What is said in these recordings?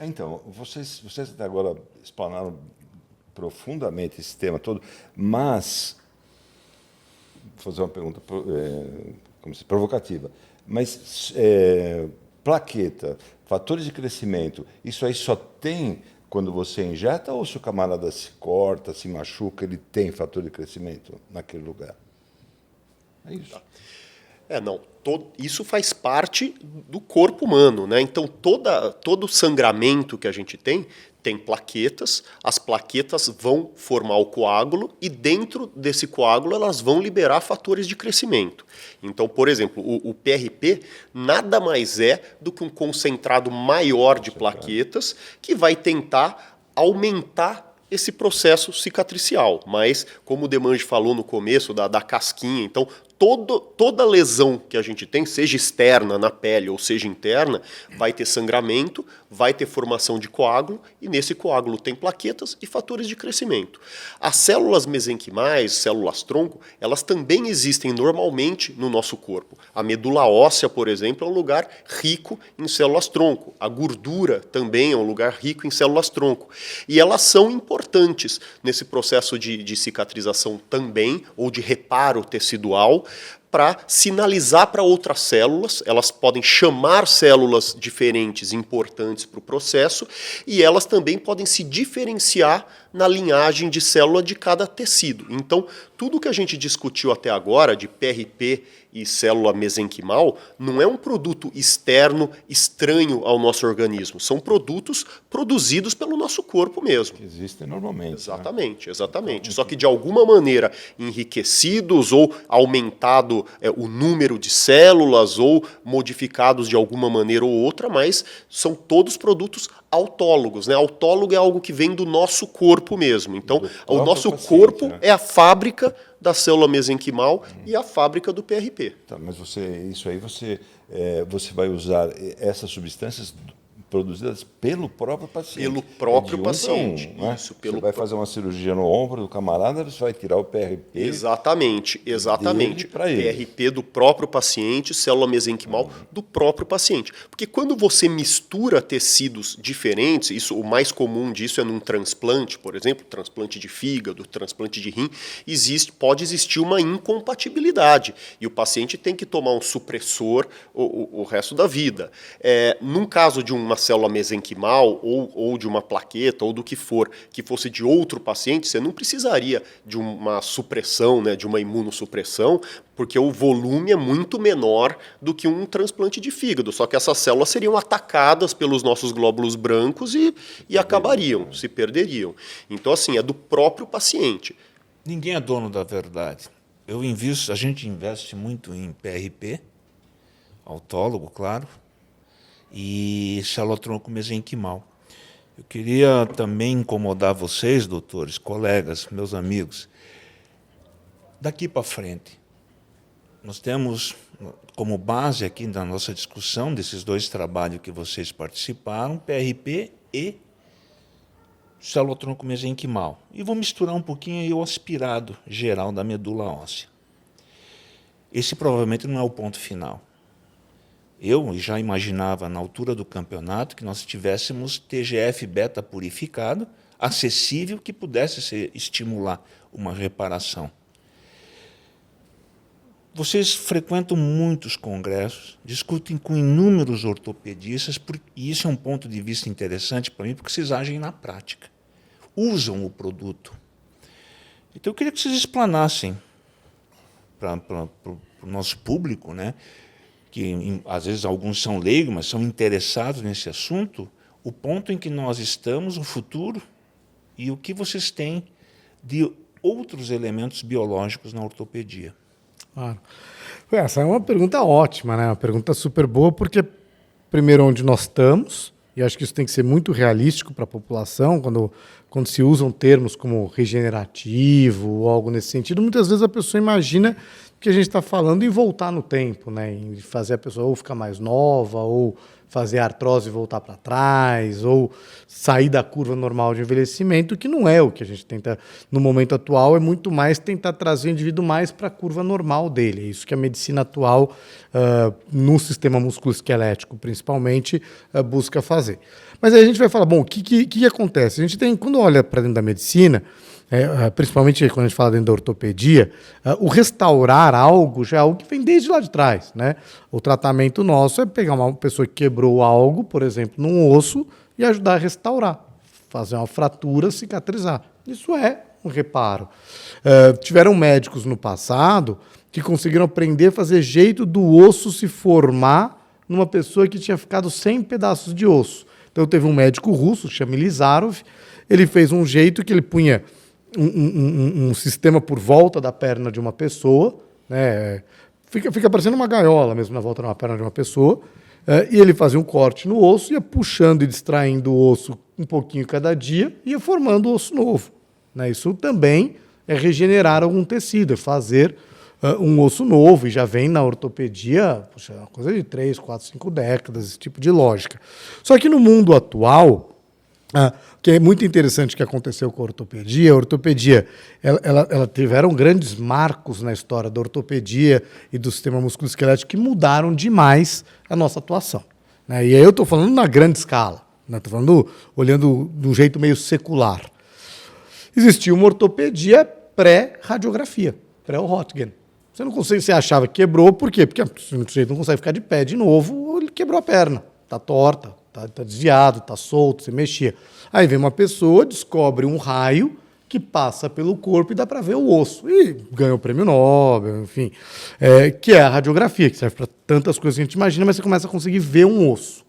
Então, vocês até agora explanaram profundamente esse tema todo, mas vou fazer uma pergunta como se provocativa. Mas plaqueta, fatores de crescimento, isso aí só tem quando você injeta ou se o camarada se corta, se machuca, ele tem fator de crescimento naquele lugar? É isso. Não, isso faz parte do corpo humano, né? Então, todo sangramento que a gente tem plaquetas, as plaquetas vão formar o coágulo e dentro desse coágulo elas vão liberar fatores de crescimento. Então, por exemplo, o PRP nada mais é do que um concentrado maior de plaquetas que vai tentar aumentar esse processo cicatricial. Mas, como o Demange falou no começo, da casquinha, então toda lesão que a gente tem, seja externa na pele ou seja interna, vai ter sangramento, vai ter formação de coágulo, e nesse coágulo tem plaquetas e fatores de crescimento. As células mesenquimais, células-tronco, elas também existem normalmente no nosso corpo. A medula óssea, por exemplo, é um lugar rico em células-tronco. A gordura também é um lugar rico em células-tronco. E elas são importantes nesse processo de cicatrização também, ou de reparo tecidual, para sinalizar para outras células. Elas podem chamar células diferentes importantes para o processo, e elas também podem se diferenciar na linhagem de célula de cada tecido. Então, tudo que a gente discutiu até agora de PRP e célula mesenquimal não é um produto externo, estranho ao nosso organismo. São produtos produzidos pelo nosso corpo mesmo. Que existem normalmente. Exatamente, né? Exatamente. Então, só que de alguma maneira enriquecidos ou aumentado o número de células ou modificados de alguma maneira ou outra, mas são todos produtos autólogos, né? Autólogo é algo que vem do nosso corpo mesmo. Então, o nosso corpo, né, é a fábrica da célula mesenquimal e a fábrica do PRP. Tá, mas isso aí você vai usar essas substâncias produzidas pelo próprio paciente. Pelo próprio paciente. Né? Isso, você vai fazer uma cirurgia no ombro do camarada, você vai tirar o PRP. Exatamente. PRP do próprio paciente, célula mesenquimal do próprio paciente. Porque quando você mistura tecidos diferentes, isso, o mais comum disso é num transplante, por exemplo, transplante de fígado, transplante de rim, pode existir uma incompatibilidade. E o paciente tem que tomar um supressor o resto da vida. Num caso de uma célula mesenquimal ou de uma plaqueta ou do que for, que fosse de outro paciente, você não precisaria de uma supressão, né, de uma imunossupressão, porque o volume é muito menor do que um transplante de fígado. Só que essas células seriam atacadas pelos nossos glóbulos brancos e acabariam, se perderiam. Então, assim, é do próprio paciente. Ninguém é dono da verdade. A gente investe muito em PRP, autólogo, claro, e célula-tronco mesenquimal. Eu queria também incomodar vocês, doutores, colegas, meus amigos. Daqui para frente, nós temos como base aqui na nossa discussão desses dois trabalhos que vocês participaram, PRP e célula-tronco mesenquimal. E vou misturar um pouquinho aí o aspirado geral da medula óssea. Esse provavelmente não é o ponto final. Eu já imaginava, na altura do campeonato, que nós tivéssemos TGF-beta purificado, acessível, que pudesse estimular uma reparação. Vocês frequentam muitos congressos, discutem com inúmeros ortopedistas, e isso é um ponto de vista interessante para mim, porque vocês agem na prática, usam o produto. Então, eu queria que vocês explanassem para o nosso público, né, que às vezes alguns são leigos, mas são interessados nesse assunto, o ponto em que nós estamos, o futuro, e o que vocês têm de outros elementos biológicos na ortopedia. Claro. Essa é uma pergunta ótima, né? Uma pergunta super boa, porque, primeiro, onde nós estamos, e acho que isso tem que ser muito realístico para a população, quando se usam termos como regenerativo ou algo nesse sentido, muitas vezes a pessoa imagina que a gente está falando em voltar no tempo, né? Em fazer a pessoa ou ficar mais nova, ou fazer a artrose voltar para trás, ou sair da curva normal de envelhecimento, que não é o que a gente tenta, no momento atual, é muito mais tentar trazer o indivíduo mais para a curva normal dele. É isso que a medicina atual, no sistema musculoesquelético, principalmente, busca fazer. Mas aí a gente vai falar, bom, o que acontece? A gente tem, quando olha para dentro da medicina, principalmente quando a gente fala dentro da ortopedia, o restaurar algo já é algo que vem desde lá de trás, né? O tratamento nosso é pegar uma pessoa que quebrou algo, por exemplo, num osso, e ajudar a restaurar, fazer uma fratura, cicatrizar. Isso é um reparo. Tiveram médicos no passado que conseguiram aprender a fazer jeito do osso se formar numa pessoa que tinha ficado sem pedaços de osso. Então teve um médico russo, chama Lizarov, ele fez um jeito que ele punha um sistema por volta da perna de uma pessoa, né? Fica parecendo uma gaiola mesmo na volta de uma perna de uma pessoa, e ele fazia um corte no osso, ia puxando e distraindo o osso um pouquinho cada dia, ia formando osso novo. Né? Isso também é regenerar algum tecido, é fazer um osso novo, e já vem na ortopedia, uma coisa de 3, 4, 5 décadas, esse tipo de lógica. Só que no mundo atual, que é muito interessante que aconteceu com a ortopedia, ela tiveram grandes marcos na história da ortopedia e do sistema musculoesquelético que mudaram demais a nossa atuação. Né? E aí eu estou falando na grande escala, estou falando olhando de um jeito meio secular. Existia uma ortopedia pré-radiografia, pré-Röntgen. Você não consegue, você achava que quebrou, por quê? Porque o sujeito não consegue ficar de pé de novo, ou ele quebrou a perna, está torta, está desviado, está solto, você mexia. Aí vem uma pessoa, descobre um raio que passa pelo corpo e dá para ver o osso. E ganha o prêmio Nobel, enfim. Que é a radiografia, que serve para tantas coisas que a gente imagina, mas você começa a conseguir ver um osso.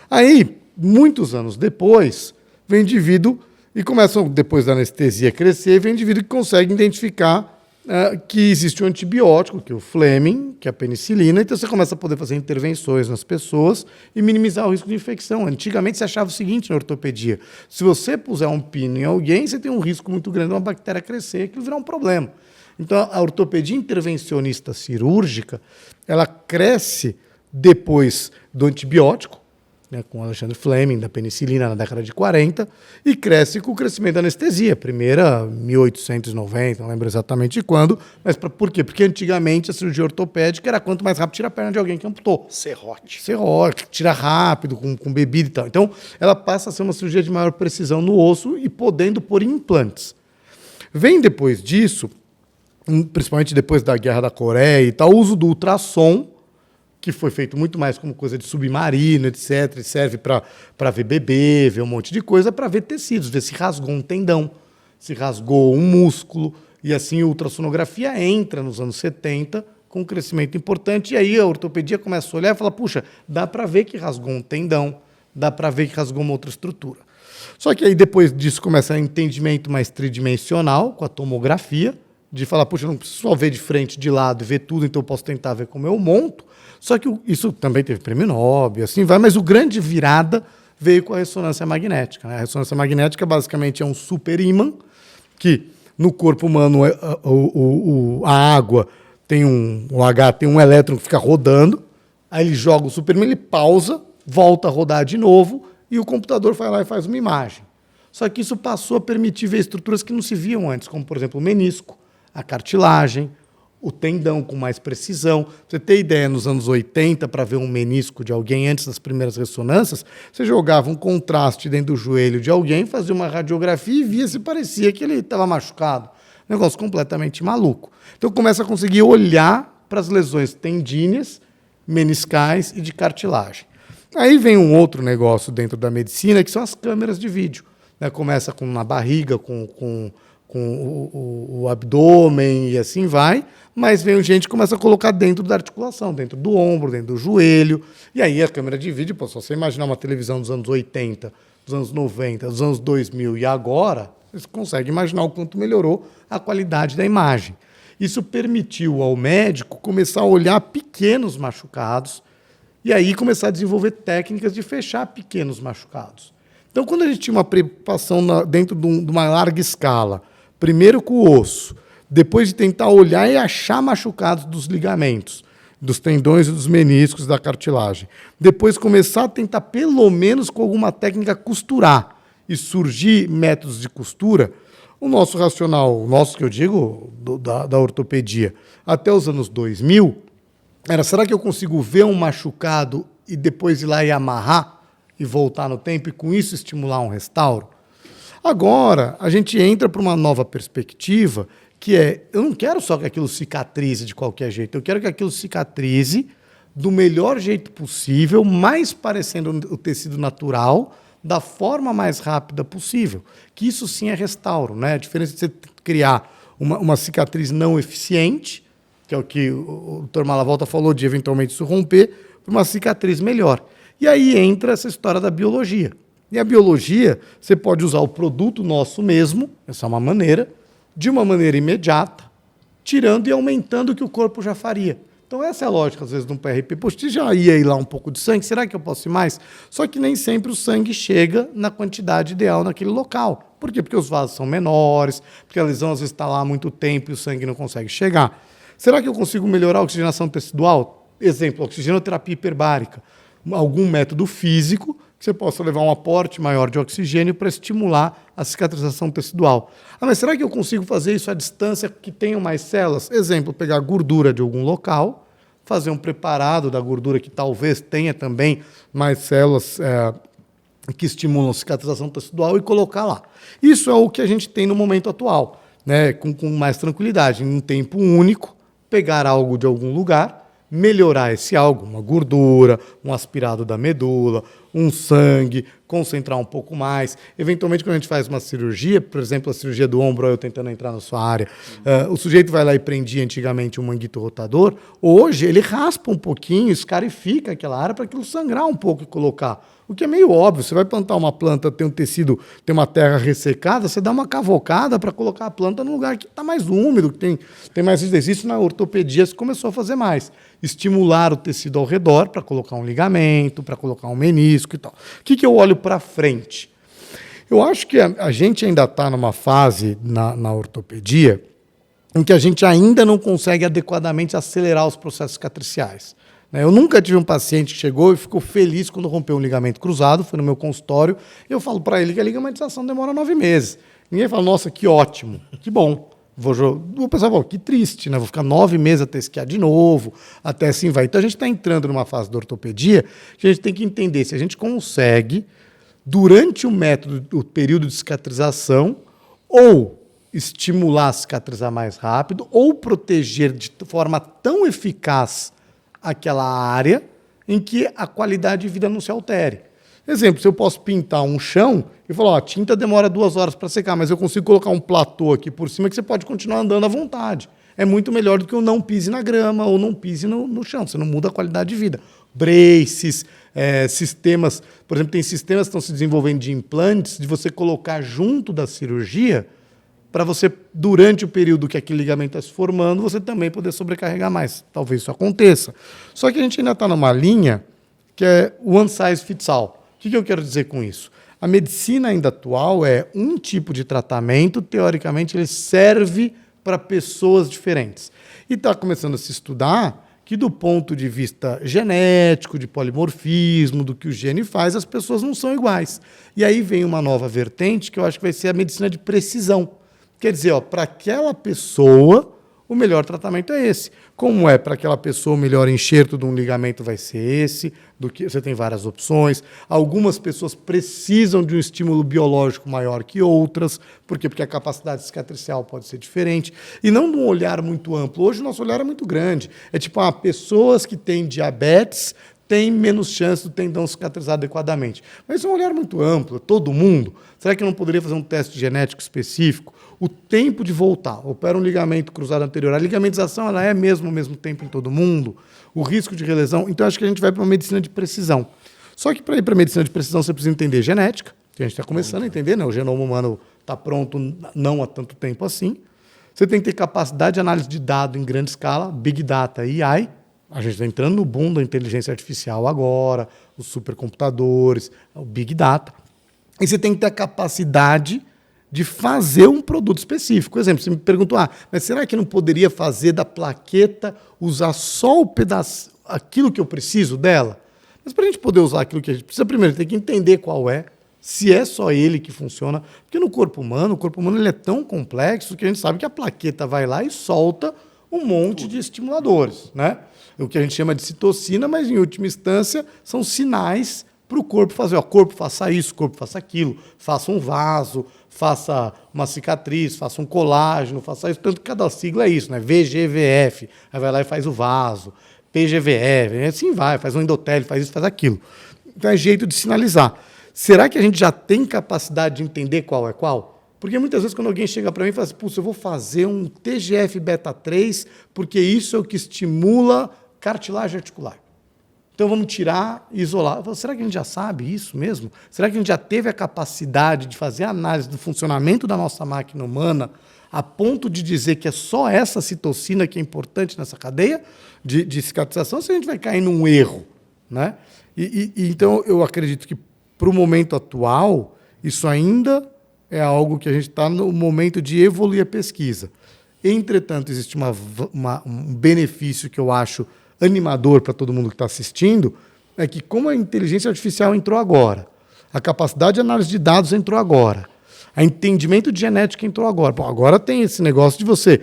Aí, muitos anos depois, vem indivíduo e começa, depois da anestesia crescer, vem indivíduo que consegue identificar que existe um antibiótico, que é o Fleming, que é a penicilina, então você começa a poder fazer intervenções nas pessoas e minimizar o risco de infecção. Antigamente você achava o seguinte na ortopedia: se você puser um pino em alguém, você tem um risco muito grande de uma bactéria crescer, aquilo virar um problema. Então a ortopedia intervencionista cirúrgica, ela cresce depois do antibiótico, né, com o Alexandre Fleming, da penicilina na década de 40, e cresce com o crescimento da anestesia, primeira 1890, não lembro exatamente quando, mas por quê? Porque antigamente a cirurgia ortopédica era quanto mais rápido tira a perna de alguém que amputou. Serrote, tira rápido, com bebida e tal. Então, ela passa a ser uma cirurgia de maior precisão no osso e podendo pôr implantes. Vem depois disso, principalmente depois da Guerra da Coreia e tal, o uso do ultrassom, que foi feito muito mais como coisa de submarino, etc., e serve para ver bebê, ver um monte de coisa, para ver tecidos, ver se rasgou um tendão, se rasgou um músculo, e assim a ultrassonografia entra nos anos 70 com um crescimento importante, e aí a ortopedia começa a olhar e fala, puxa, dá para ver que rasgou um tendão, dá para ver que rasgou uma outra estrutura. Só que aí depois disso começa um entendimento mais tridimensional, com a tomografia, de falar, puxa, eu não preciso só ver de frente, de lado e ver tudo, então eu posso tentar ver como eu monto. Só que isso também teve prêmio Nobel, assim vai, mas o grande virada veio com a ressonância magnética. Né? A ressonância magnética basicamente é um super ímã que no corpo humano a água tem o H tem um elétron que fica rodando, aí ele joga o super ímã, ele pausa, volta a rodar de novo e o computador vai lá e faz uma imagem. Só que isso passou a permitir ver estruturas que não se viam antes, como por exemplo o menisco, a cartilagem, o tendão com mais precisão. Pra você ter ideia, nos anos 80, para ver um menisco de alguém antes das primeiras ressonâncias, você jogava um contraste dentro do joelho de alguém, fazia uma radiografia e via se parecia que ele estava machucado. Negócio completamente maluco. Então começa a conseguir olhar para as lesões tendíneas, meniscais e de cartilagem. Aí vem um outro negócio dentro da medicina, que são as câmeras de vídeo. Né? Começa com na barriga, com o abdômen e assim vai, mas vem gente que começa a colocar dentro da articulação, dentro do ombro, dentro do joelho, e aí a câmera de vídeo, só você imaginar uma televisão dos anos 80, dos anos 90, dos anos 2000 e agora, você consegue imaginar o quanto melhorou a qualidade da imagem. Isso permitiu ao médico começar a olhar pequenos machucados e aí começar a desenvolver técnicas de fechar pequenos machucados. Então, quando a gente tinha uma preocupação dentro de uma larga escala, primeiro com o osso, depois de tentar olhar e achar machucados dos ligamentos, dos tendões e dos meniscos da cartilagem. Depois começar a tentar, pelo menos com alguma técnica, costurar e surgir métodos de costura. O nosso racional, o nosso que eu digo, da ortopedia, até os anos 2000, era, será que eu consigo ver um machucado e depois ir lá e amarrar e voltar no tempo e com isso estimular um restauro? Agora, a gente entra para uma nova perspectiva, que é, eu não quero só que aquilo cicatrize de qualquer jeito, eu quero que aquilo cicatrize do melhor jeito possível, mais parecendo o tecido natural, da forma mais rápida possível. Que isso sim é restauro, né? A diferença de você criar uma cicatriz não eficiente, que é o que o Dr. Malavolta falou, de eventualmente isso romper, para uma cicatriz melhor. E aí entra essa história da biologia. E a biologia, você pode usar o produto nosso mesmo, essa é uma maneira, de uma maneira imediata, tirando e aumentando o que o corpo já faria. Então essa é a lógica, às vezes, de um PRP. Poxa, você já ia ir lá um pouco de sangue, será que eu posso ir mais? Só que nem sempre o sangue chega na quantidade ideal naquele local. Por quê? Porque os vasos são menores, porque a lesão às vezes está lá há muito tempo e o sangue não consegue chegar. Será que eu consigo melhorar a oxigenação tecidual? Exemplo, oxigenoterapia hiperbárica. Algum método físico que você possa levar um aporte maior de oxigênio para estimular a cicatrização tecidual. Ah, mas será que eu consigo fazer isso à distância que tenham mais células? Exemplo, pegar gordura de algum local, fazer um preparado da gordura que talvez tenha também mais células que estimulam a cicatrização tecidual e colocar lá. Isso é o que a gente tem no momento atual, né? Com mais tranquilidade, em um tempo único, pegar algo de algum lugar, melhorar esse algo, uma gordura, um aspirado da medula, um sangue, concentrar um pouco mais. Eventualmente, quando a gente faz uma cirurgia, por exemplo, a cirurgia do ombro, eu tentando entrar na sua área, o sujeito vai lá e prendia antigamente um manguito rotador, hoje ele raspa um pouquinho, escarifica aquela área para aquilo sangrar um pouco e colocar. O que é meio óbvio, você vai plantar uma planta, tem um tecido, tem uma terra ressecada, você dá uma cavocada para colocar a planta num lugar que está mais úmido, que tem mais exercício. Na ortopedia você começou a fazer mais. Estimular o tecido ao redor para colocar um ligamento, para colocar um menisco e tal. O que eu olho para frente? Eu acho que a gente ainda está numa fase na ortopedia em que a gente ainda não consegue adequadamente acelerar os processos cicatriciais. Eu nunca tive um paciente que chegou e ficou feliz quando rompeu um ligamento cruzado, foi no meu consultório, e eu falo para ele que a ligamentização demora 9 meses. Ninguém fala, nossa, que ótimo, que bom. O pessoal fala, que triste, né? Vou ficar 9 meses até esquiar de novo, até assim vai. Então a gente está entrando numa fase da ortopedia que a gente tem que entender se a gente consegue, durante o método, o período de cicatrização, ou estimular a cicatrizar mais rápido, ou proteger de forma tão eficaz aquela área em que a qualidade de vida não se altere. Exemplo, se eu posso pintar um chão e falar, ó, a tinta demora 2 horas para secar, mas eu consigo colocar um platô aqui por cima que você pode continuar andando à vontade. É muito melhor do que eu não pise na grama ou não pise no chão. Você não muda a qualidade de vida. Braces, sistemas... Por exemplo, tem sistemas que estão se desenvolvendo de implantes, de você colocar junto da cirurgia para você, durante o período que aquele ligamento está se formando, você também poder sobrecarregar mais. Talvez isso aconteça. Só que a gente ainda está numa linha que é one size fits all. O que eu quero dizer com isso? A medicina ainda atual é um tipo de tratamento, teoricamente, ele serve para pessoas diferentes. E está começando a se estudar que, do ponto de vista genético, de polimorfismo, do que o gene faz, as pessoas não são iguais. E aí vem uma nova vertente, que eu acho que vai ser a medicina de precisão. Quer dizer, para aquela pessoa, o melhor tratamento é esse. Como é para aquela pessoa, o melhor enxerto de um ligamento vai ser esse, do que você tem várias opções. Algumas pessoas precisam de um estímulo biológico maior que outras. Por quê? Porque a capacidade cicatricial pode ser diferente. E não de um olhar muito amplo. Hoje o nosso olhar é muito grande. É tipo, pessoas que têm diabetes têm menos chance do tendão cicatrizar adequadamente. Mas isso é um olhar muito amplo, todo mundo. Será que eu não poderia fazer um teste genético específico? O tempo de voltar, opera um ligamento cruzado anterior. A ligamentização ela é mesmo ao mesmo tempo em todo mundo. O risco de relesão. Então, acho que a gente vai para uma medicina de precisão. Só que para ir para a medicina de precisão, você precisa entender genética, que a gente está começando a entender, né? O genoma humano está pronto não há tanto tempo assim. Você tem que ter capacidade de análise de dado em grande escala, Big Data e AI. A gente está entrando no boom da inteligência artificial agora, os supercomputadores, o Big Data. E você tem que ter a capacidade de fazer um produto específico. Por exemplo, você me perguntou, mas será que não poderia fazer da plaqueta, usar só o pedaço, aquilo que eu preciso dela? Mas para a gente poder usar aquilo que a gente precisa, primeiro tem que entender qual é, se é só ele que funciona. Porque no corpo humano, ele é tão complexo que a gente sabe que a plaqueta vai lá e solta um monte de estimuladores, né? O que a gente chama de citocina, mas em última instância são sinais para o corpo fazer, ó, corpo faça isso, corpo faça aquilo, faça um vaso, faça uma cicatriz, faça um colágeno, faça isso. Tanto que cada sigla é isso, né? VGVF, aí vai lá e faz o vaso, PGVF, assim vai, faz um endotélio, faz isso, faz aquilo. Então é jeito de sinalizar. Será que a gente já tem capacidade de entender qual é qual? Porque muitas vezes quando alguém chega para mim e fala assim, putz, eu vou fazer um TGF-beta3 porque isso é o que estimula cartilagem articular. Então vamos tirar e isolar. Eu falo, será que a gente já sabe isso mesmo? Será que a gente já teve a capacidade de fazer análise do funcionamento da nossa máquina humana a ponto de dizer que é só essa citocina que é importante nessa cadeia de cicatrização? Ou se a gente vai cair num erro, né? Então eu acredito que para o momento atual isso ainda é algo que a gente está no momento de evoluir a pesquisa. Entretanto, existe um benefício que eu acho animador para todo mundo que está assistindo, é que como a inteligência artificial entrou agora, a capacidade de análise de dados entrou agora, o entendimento de genética entrou agora. Bom, agora tem esse negócio de você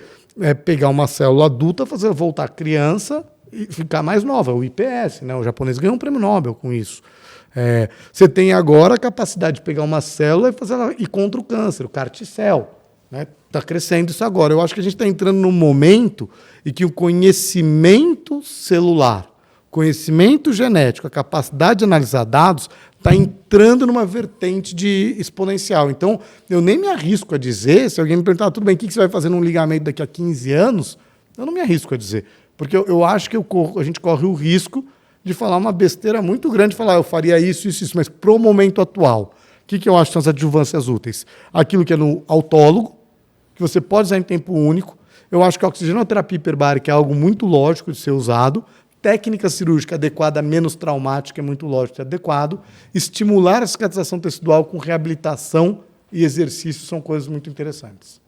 pegar uma célula adulta, fazer ela voltar criança e ficar mais nova, o IPS, né? O japonês ganhou um prêmio Nobel com isso. Você tem agora a capacidade de pegar uma célula e fazer ela ir contra o câncer, o CAR-T-cell. Está crescendo isso agora. Eu acho que a gente está entrando num momento em que o conhecimento celular, conhecimento genético, a capacidade de analisar dados, está entrando numa vertente de exponencial. Então, eu nem me arrisco a dizer, se alguém me perguntar, tudo bem, o que você vai fazer num ligamento daqui a 15 anos? Eu não me arrisco a dizer. Porque eu acho que a gente corre o risco de falar uma besteira muito grande, falar, eu faria isso, mas para o momento atual, o que eu acho que são as adjuvâncias úteis? Aquilo que é no autólogo, que você pode usar em tempo único. Eu acho que a oxigenoterapia hiperbárica é algo muito lógico de ser usado. Técnica cirúrgica adequada, menos traumática, é muito lógico de ser adequado. Estimular a cicatrização tecidual com reabilitação e exercício são coisas muito interessantes.